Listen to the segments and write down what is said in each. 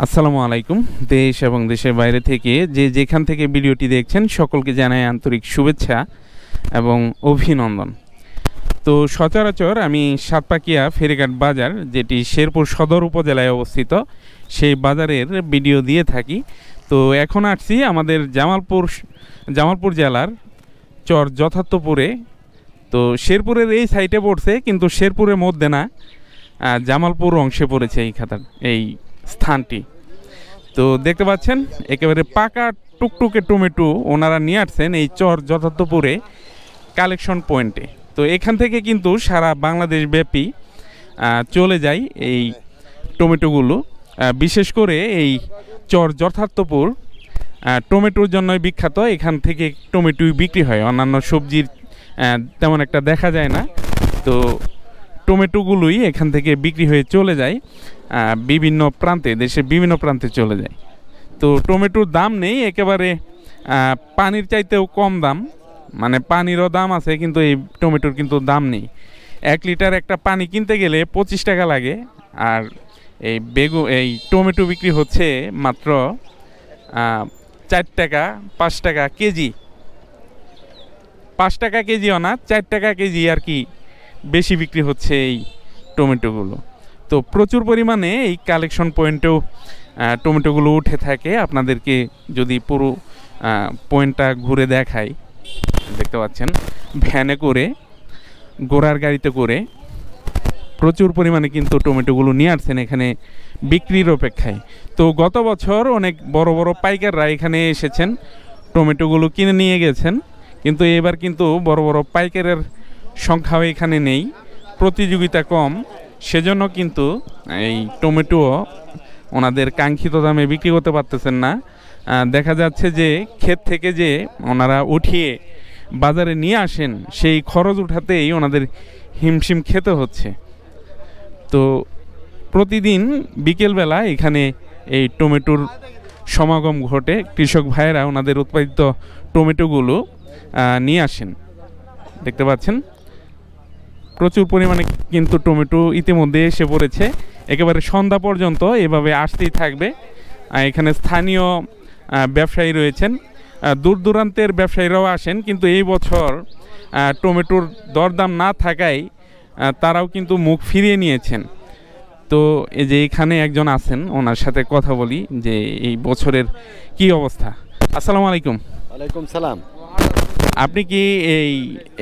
আসসালামু আলাইকুম। দেশ এবং দেশের বাইরে থেকে যেখান থেকে ভিডিওটি দেখছেন সকলকে জানাই আন্তরিক শুভেচ্ছা এবং অভিনন্দন। তো সচরাচর আমি সাতপাকিয়া ফেরিঘাট বাজার, যেটি শেরপুর সদর উপজেলায় অবস্থিত, সেই বাজারের ভিডিও দিয়ে থাকি। তো এখন আসছি আমাদের জামালপুর জেলার চর যথার্থপুরে। তো শেরপুরের এই সাইটে পড়ছে, কিন্তু শেরপুরের মধ্যে না, জামালপুর অংশে পড়েছে এই স্থানটি। তো দেখতে পাচ্ছেন একেবারে পাকা টুকটুকে টমেটো ওনারা নিয়ে আসছেন এই চর যথার্থপুরে কালেকশন পয়েন্টে। তো এখান থেকে কিন্তু সারা বাংলাদেশ ব্যাপী চলে যায় এই টমেটোগুলো। বিশেষ করে এই চর যথার্থপুর টমেটোর জন্যই বিখ্যাত। এখান থেকে টমেটোই বিক্রি হয়, অন্যান্য সবজির তেমন একটা দেখা যায় না। তো টমেটোগুলোই এখান থেকে বিক্রি হয়ে চলে যায় বিভিন্ন প্রান্তে, দেশের বিভিন্ন প্রান্তে চলে যায়। তো টমেটোর দাম নেই, একেবারে পানির চাইতেও কম দাম, মানে পানিরও দাম আছে কিন্তু এই টমেটোর কিন্তু দাম নেই। 1 লিটার একটা পানি কিনতে গেলে 25 টাকা লাগে, আর এই টমেটো বিক্রি হচ্ছে মাত্র 4 টাকা 5 টাকা কেজি। 5 টাকা কেজিও না, 4 টাকা কেজি আর কি বেশি বিক্রি হচ্ছে এই টমেটোগুলো। তো প্রচুর পরিমাণে এই কালেকশন পয়েন্টেও টমেটোগুলো উঠে থাকে। আপনাদেরকে যদি পুরো পয়েন্টটা ঘুরে দেখাই, দেখতে পাচ্ছেন ভ্যানে করে, গোড়ার গাড়িতে করে প্রচুর পরিমাণে কিন্তু টমেটোগুলো নিয়ে আসছেন এখানে বিক্রির অপেক্ষায়। তো গত বছর অনেক বড় বড় পাইকাররা এখানে এসেছেন, টমেটোগুলো কিনে নিয়ে গেছেন, কিন্তু এবার কিন্তু বড় বড় পাইকারের সংখ্যাও এখানে নেই, প্রতিযোগিতা কম, সেজন্য কিন্তু এই টমেটো ওনাদের কাঙ্ক্ষিত দামে বিক্রি করতে পারতেছেন না। দেখা যাচ্ছে যে ক্ষেত থেকে যে ওনারা উঠিয়ে বাজারে নিয়ে আসেন, সেই খরচ উঠাতেই ওনাদের হিমশিম খেতে হচ্ছে। তো প্রতিদিন বিকেলবেলা এখানে এই টমেটোর সমাগম ঘটে, কৃষক ভাইয়েরা ওনাদের উৎপাদিত টমেটোগুলো নিয়ে আসেন। দেখতে পাচ্ছেন প্রচুর পরিমাণে কিন্তু টমেটো ইতিমধ্যে এসে পড়েছে, একেবারে সন্ধ্যা পর্যন্ত এভাবে আসতেই থাকবে। এখানে স্থানীয় ব্যবসায়ী রয়েছেন, দূর দূরান্তের ব্যবসায়ীরাও আসেন, কিন্তু এই বছর টমেটোর দরদাম না থাকায় তারাও কিন্তু মুখ ফিরিয়ে নিয়েছেন। তো এই যে এখানে একজন আছেন, ওনার সাথে কথা বলি যে এই বছরের কি অবস্থা। আসসালামু আলাইকুম। ওয়ালাইকুম সালাম। আপনি কি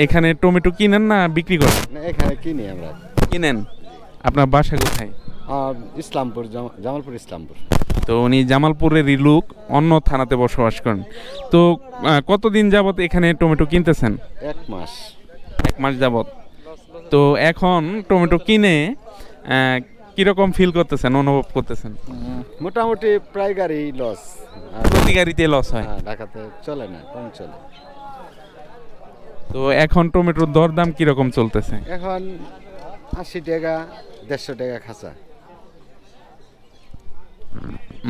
এখানে টমেটো কিনেন না বিক্রি করেন? না, এখানে কিনি আমরা। কিনেন? আপনার বাসা কোথায়? ইসলামপুর, জামালপুর ইসলামপুর। তো উনি জামালপুরেরই লোক, অন্য থানাতে বসবাস করেন। তো কতদিন যাবত এখানে টমেটো কিনতেছেন? 1 মাস। 1 মাস যাবত। তো এখন টমেটো কিনে কিরকম ফিল করতেছেন, অনুভব করতেছেন? মোটামুটি প্রায় গাড়ি লস। প্রতি গাড়িতে লস হয়? ঢাকাতে চলে না, কম চলে। তো এখন টমেটোর দরদাম কিরকম চলতেছে? এখন 80 টাকা 150 টাকা খাঁচা।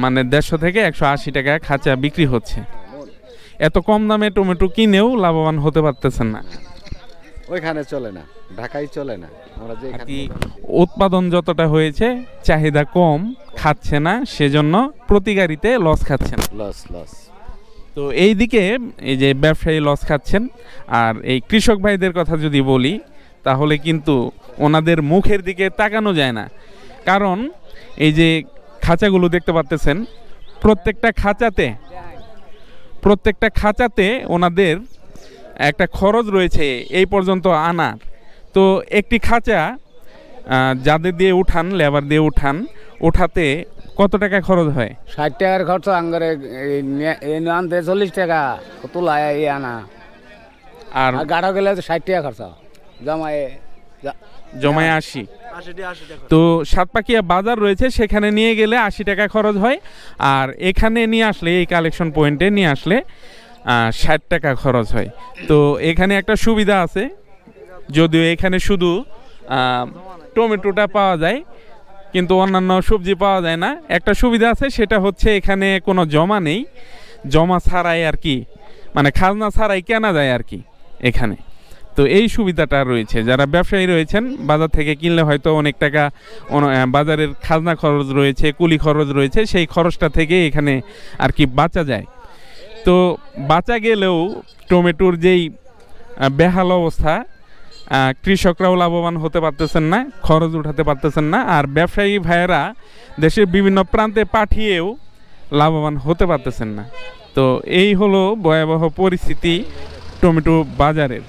মানে 150 থেকে 180 টাকা খাঁচা বিক্রি হচ্ছে। এত কম দামে টমেটো কিনেও লাভবান হতে পারতেছেন না। ওইখানে চলে না, ঢাকায় চলে না। আমরা যে উৎপাদন যতটা হয়েছে চাহিদা কম, খাচ্ছে না, সেজন্য প্রতি গাড়িতে লস খাচ্ছেন। লস। তো এই দিকে এই যে ব্যবসায়ী লস খাচ্ছেন। আর এই কৃষক ভাইদের কথা যদি বলি, তাহলে কিন্তু ওনাদের মুখের দিকে তাকানো যায় না। কারণ এই যে খাঁচাগুলো দেখতে পাচ্ছেন, প্রত্যেকটা খাঁচাতে ওনাদের একটা খরচ রয়েছে এই পর্যন্ত আনার। তো একটি খাঁচা যাদের দিয়ে উঠান, লেবার দিয়ে ওঠাতে কত টাকা খরচ হয়? 60 টাকার খরচ, আঙ্গারে আনতে 40 টাকা তোলায় আনা, আর গাড়া গেলে 60 টাকা খরচ, জমায় 80। তো সাতপাকিয়া বাজার রয়েছে, সেখানে নিয়ে গেলে 80 টাকা খরচ হয়, আর এখানে নিয়ে আসলে, এই কালেকশন পয়েন্টে নিয়ে আসলে 60 টাকা খরচ হয়। তো এখানে একটা সুবিধা আছে, যদিও এখানে শুধু টমেটোটা পাওয়া যায় কিন্তু অন্যান্য সবজি পাওয়া যায় না। একটা সুবিধা আছে, সেটা হচ্ছে এখানে কোনো জমা নেই, জমা ছাড়াই আর কি, মানে খাজনা ছাড়াই কেনা যায় আর কি এখানে। তো এই সুবিধাটা রয়েছে, যারা ব্যবসায়ী রয়েছেন বাজার থেকে কিনলে হয়তো অনেক টাকা বাজারের খাজনা খরচ রয়েছে, কুলি খরচ রয়েছে, সেই খরচটা থেকে এখানে আর কি বাঁচা যায়। তো বাঁচা গেলেও টমেটোর যেই বেহাল অবস্থা, কৃষকরাও লাভবান হতে পারতেছেন না, খরচ উঠাতে পারতেছেন না, আর ব্যবসায়ী ভাইয়েরা দেশের বিভিন্ন প্রান্তে পাঠিয়েও লাভবান হতে পারতেছেন না। তো এই হলো ভয়াবহ পরিস্থিতি টমেটো বাজারের।